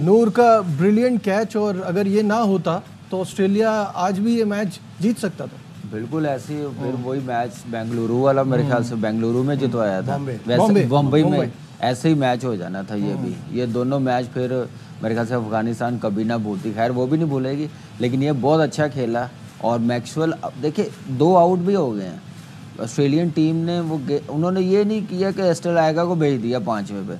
नूर का brilliant catch, और अगर ये ना होता तो ऑस्ट्रेलिया आज भी ये मैच जीत सकता था। बिल्कुल ऐसे ही फिर वही मैच बेंगलुरु वाला मेरे ख्याल से बेंगलुरु में जितवाया था, वैसे बॉम्बे में ऐसे ही मैच हो जाना था ये भी। ये दोनों मैच फिर मेरे ख्याल से अफगानिस्तान कभी ना भूलती, खैर वो भी नहीं भूलेगी, लेकिन ये बहुत अच्छा खेला। और मैक्सवेल देखिए 2 आउट भी हो गए हैं ऑस्ट्रेलियन टीम ने, उन्होंने ये नहीं किया कि एस्टेलाएगा को भेज दिया 5वें पे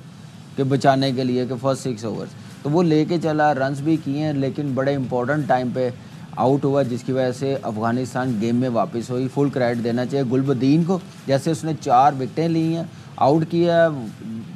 कि बचाने के लिए कि फर्स्ट 6 ओवर्स, तो वो लेके चला, रन्स भी किए हैं, लेकिन बड़े इंपॉर्टेंट टाइम पे आउट हुआ, जिसकी वजह से अफगानिस्तान गेम में वापस हुई। फुल क्रेडिट देना चाहिए गुलबदीन को, जैसे उसने 4 विकेटें ली हैं, आउट किया,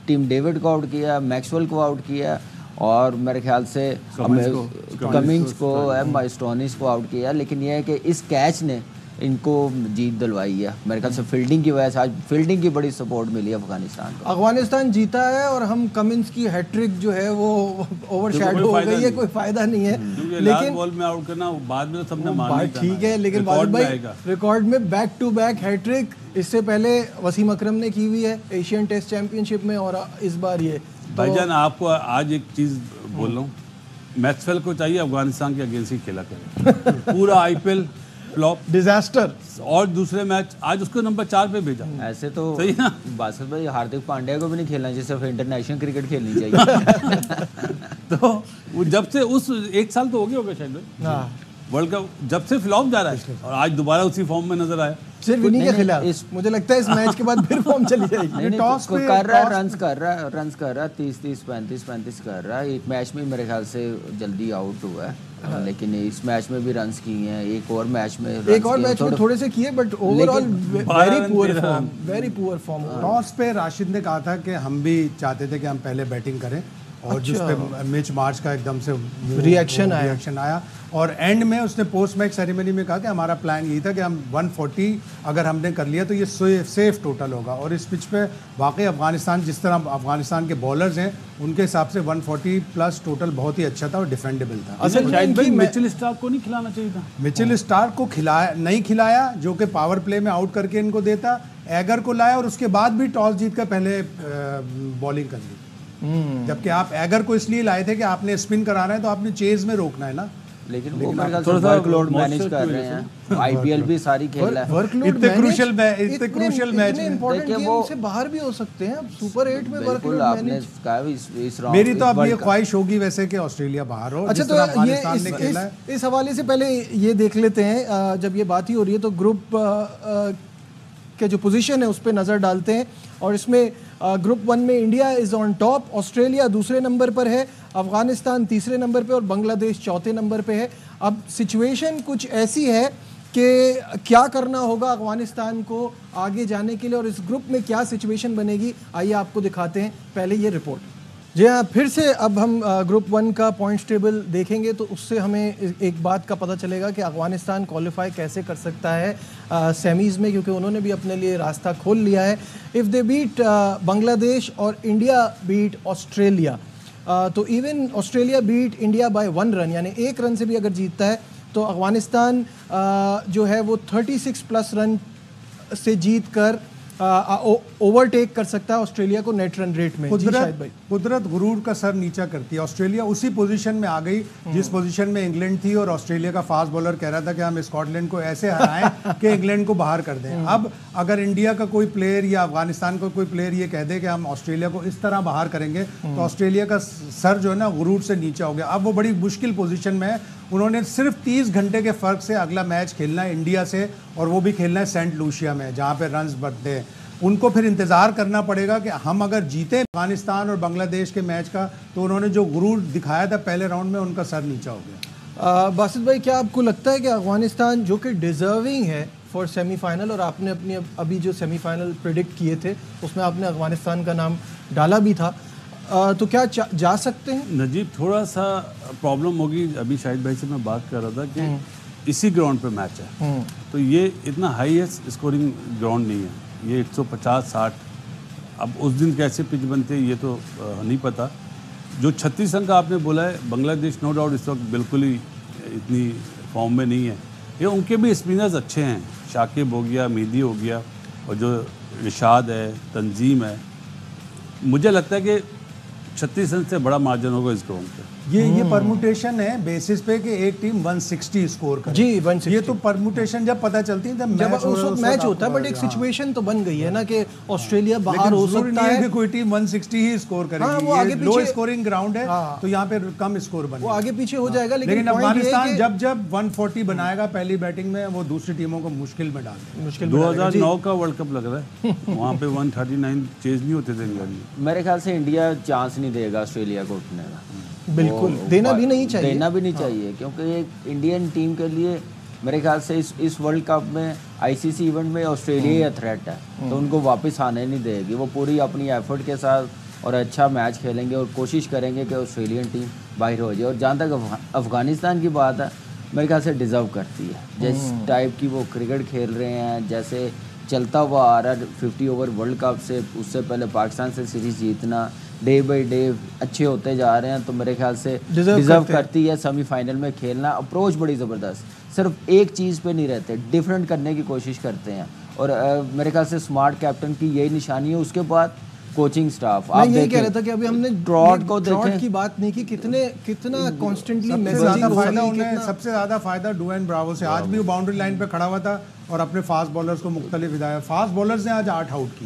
टीम डेविड को आउट किया, मैक्सवेल को आउट किया, और मेरे ख्याल से कमिंग्स को, स्टोनिस को आउट किया। लेकिन यह है कि इस कैच ने इनको जीत दिलवाई है मेरे ख्याल से, फील्डिंग की वजह से। आज फील्डिंग की बड़ी सपोर्ट मिली अफगानिस्तान को। अफगानिस्तान जीता है और हम कमिंस की हैट्रिक जो है वो ओवरशैडो हो गई है, कोई फायदा नहीं है। लेकिन बॉल में आउट करना बाद में सबने माना ही था, ठीक है, लेकिन रिकॉर्ड में बैक टू बैक हैट्रिक इससे पहले वसीम अकरम ने की हुई है एशियन टेस्ट चैंपियनशिप में, और इस बार ये भाईजान आपको आज एक चीज बोल रहा हूँ, मैक्सवेल को चाहिए अफगानिस्तान के अगेंस्ट ही खेला करे पूरा आईपीएल फ्लॉप डिजास्टर, और दूसरे मैच आज उसको नंबर 4 पे भेजा। ऐसे तो सही ना बासित भाई, हार्दिक पांड्या को भी नहीं खेलना चाहिए, सिर्फ इंटरनेशनल क्रिकेट खेलनी चाहिए। तो वो जब से उस 1 साल तो हो गया होगा शायद वर्ल्ड कप, जब से फ्लॉप जा रहा है, और आज दोबारा उसी फॉर्म में नजर आया। सिर्फ इन्हीं के खिलाफ मुझे लगता है इस मैच के बाद फिर फॉर्म चली जाएगी। टॉस कर रहा है, रन्स कर रहा है 30-30 35-35 कर रहा है। एक मैच में मेरे ख्याल से जल्दी आउट हुआ है, लेकिन इस मैच में भी रन्स किए हैं, एक और मैच में थोड़े से किए, but overall very poor form. Toss पे राशिद ने कहा था कि हम भी चाहते थे कि हम पहले बैटिंग करें, और जिस पे मिच मार्च का एकदम से रिएक्शन आया, और एंड में उसने पोस्ट मैच सेरेमनी में कहा कि हमारा प्लान यही था कि हम 140 अगर हमने कर लिया तो ये सेफ टोटल होगा। और इस पिच पे वाकई अफगानिस्तान, जिस तरह अफगानिस्तान के बॉलर्स हैं उनके हिसाब से 140 प्लस टोटल बहुत ही अच्छा था और डिफेंडेबल था। असल में मिचेल स्टार्क को नहीं खिलाना चाहिए था, मिचेल स्टार्क को नहीं खिलाया, जो कि पावर प्ले में आउट करके इनको देता। एगर को लाया और उसके बाद भी टॉस जीत कर पहले बॉलिंग कर ली, जबकि आप एगर को इसलिए लाए थे कि आपने स्पिन कराना है तो आपने चेज में रोकना है ना। लेकिन वो मेरे ख्याल से वर्कलोड मैनेज कर रहे हैं, आईपीएल भी सारी खेल है, इतने क्रूशियल मैच में वो से बाहर भी हो सकते हैं। अब सुपर 8 में वर्कलोड मैनेज मेरी तो अब ये ख्वाहिश होगी वैसे कि ऑस्ट्रेलिया बाहर हो। अच्छा, तो ये इस हवाले से पहले ये देख लेते हैं, जब ये बात ही हो रही है तो ग्रुप के जो पोजीशन है उस पर नज़र डालते हैं। और इसमें ग्रुप 1 में India is on top, Australia दूसरे नंबर पर है, अफगानिस्तान तीसरे नंबर पे और बांग्लादेश चौथे नंबर पे है। अब सिचुएशन कुछ ऐसी है कि क्या करना होगा अफगानिस्तान को आगे जाने के लिए, और इस ग्रुप में क्या सिचुएशन बनेगी, आइए आपको दिखाते हैं। पहले ये रिपोर्ट। जी हाँ, फिर से अब हम ग्रुप 1 का पॉइंट्स टेबल देखेंगे तो उससे हमें एक बात का पता चलेगा कि अफगानिस्तान क्वालिफाई कैसे कर सकता है सेमीज़ में, क्योंकि उन्होंने भी अपने लिए रास्ता खोल लिया है। इफ़ दे बीट बांग्लादेश और इंडिया बीट ऑस्ट्रेलिया, तो even Australia beat India by 1 run, यानी 1 रन से भी अगर जीतता है तो अफगानिस्तान जो है वो 36 प्लस रन से जीत कर ओवरटेक कर सकता है ऑस्ट्रेलिया को नेट रन रेट में। कुदरत गुरूर का सर नीचा करती है। ऑस्ट्रेलिया उसी पोजीशन में आ गई जिस पोजीशन में इंग्लैंड थी, और ऑस्ट्रेलिया का फास्ट बॉलर कह रहा था कि हम स्कॉटलैंड को ऐसे हराएं कि इंग्लैंड को बाहर कर दें। अब अगर इंडिया का कोई प्लेयर या अफगानिस्तान का कोई प्लेयर ये कह दे कि हम ऑस्ट्रेलिया को इस तरह बाहर करेंगे, तो ऑस्ट्रेलिया का सर जो है ना गुरूर से नीचा हो गया। अब वो बड़ी मुश्किल पोजीशन में है। उन्होंने सिर्फ 30 घंटे के फ़र्क से अगला मैच खेलना है इंडिया से, और वो भी खेलना है सेंट लूसिया में जहाँ पे रन्स बढ़ते हैं। उनको फिर इंतज़ार करना पड़ेगा कि हम अगर जीते अफगानिस्तान और बांग्लादेश के मैच का, तो उन्होंने जो गुरूर दिखाया था पहले राउंड में, उनका सर नीचा हो गया। बासित भाई, क्या आपको लगता है कि अफगानिस्तान जो कि डिज़र्विंग है फॉर सेमीफाइनल, और आपने अपनी अभी जो सेमीफाइनल प्रिडिक्ट किए थे उसमें आपने अफगानिस्तान का नाम डाला भी था, तो क्या जा सकते हैं? नजीब, थोड़ा सा प्रॉब्लम होगी। अभी शाहिद भाई से मैं बात कर रहा था कि इसी ग्राउंड पे मैच है, तो ये इतना हाईएस्ट स्कोरिंग ग्राउंड नहीं है, ये 150-60। अब उस दिन कैसे पिच बनते ये तो नहीं पता। जो 36 रन का आपने बोला है, बांग्लादेश नो डाउट इस वक्त बिल्कुल ही इतनी फॉर्म में नहीं है। ये उनके भी स्पिनर्स अच्छे हैं, शाकिब हो गया, मेहदी हो गया, और जो रिशाद है, तंजीम है। मुझे लगता है कि 36 रन से बड़ा मार्जिन होगा इस ग्राउंड पे। ये परमुटेशन है बेसिस पे कि एक टीम 160 स्कोर करे। जी 160। ये तो परमुटेशन जब पता चलती है जब उस वक्त मैच होता है, बट एक सिचुएशन तो बन गई है ना कि ऑस्ट्रेलिया बाहर हो सकता है कि कोई टीम 160 ही स्कोर करेगी। हाँ, वो आगे लो पीछे स्कोरिंग ग्राउंड है तो यहाँ पे कम स्कोर बनेगा, वो आगे पीछे हो जाएगा। लेकिन अफगानिस्तान जब जब 140 बनाएगा पहली बैटिंग में, वो दूसरी टीमों को मुश्किल में डाल देगा। मुश्किल 2009 का वर्ल्ड कप लग रहा है, वहाँ पे 139 चेज नहीं होते थे इंडिया में। मेरे ख्याल से इंडिया चांस नहीं देगा ऑस्ट्रेलिया को उठने का। बिल्कुल देना भी नहीं चाहिए, देना भी नहीं चाहिए, क्योंकि एक इंडियन टीम के लिए मेरे ख्याल से इस वर्ल्ड कप में आईसीसी इवेंट में ऑस्ट्रेलिया ही थ्रेट है, तो उनको वापस आने नहीं देगी। वो पूरी अपनी एफर्ट के साथ और अच्छा मैच खेलेंगे और कोशिश करेंगे कि ऑस्ट्रेलियन टीम बाहर हो जाए। और जहाँ तक अफगानिस्तान की बात है, मेरे ख्याल से डिज़र्व करती है। जिस टाइप की वो क्रिकेट खेल रहे हैं, जैसे चलता हुआ आ रहा है 50 ओवर वर्ल्ड कप से, उससे पहले पाकिस्तान से सीरीज़ जीतना, डे बाई डे अच्छे होते जा रहे हैं, तो मेरे ख्याल से डिज़र्व करती है सेमीफाइनल में खेलना। अप्रोच बड़ी ज़बरदस्त, सिर्फ एक चीज़ पे नहीं रहते, डिफरेंट करने की कोशिश करते हैं। और मेरे ख्याल से स्मार्ट कैप्टन की यही निशानी है। उसके बाद कोचिंग स्टाफ, आप यही कह रहे थे कि अभी हमने ड्रॉट की बात नहीं की, कितना कॉन्स्टेंटली सबसे ज़्यादा फायदा डुएन ब्रावो से। आज भी वो बाउंड्री लाइन पे खड़ा हुआ था और अपने फास्ट बॉलर्स को मुख्तलिफ हिदायत, फास्ट बॉलर्स ने आज 8 आउट की।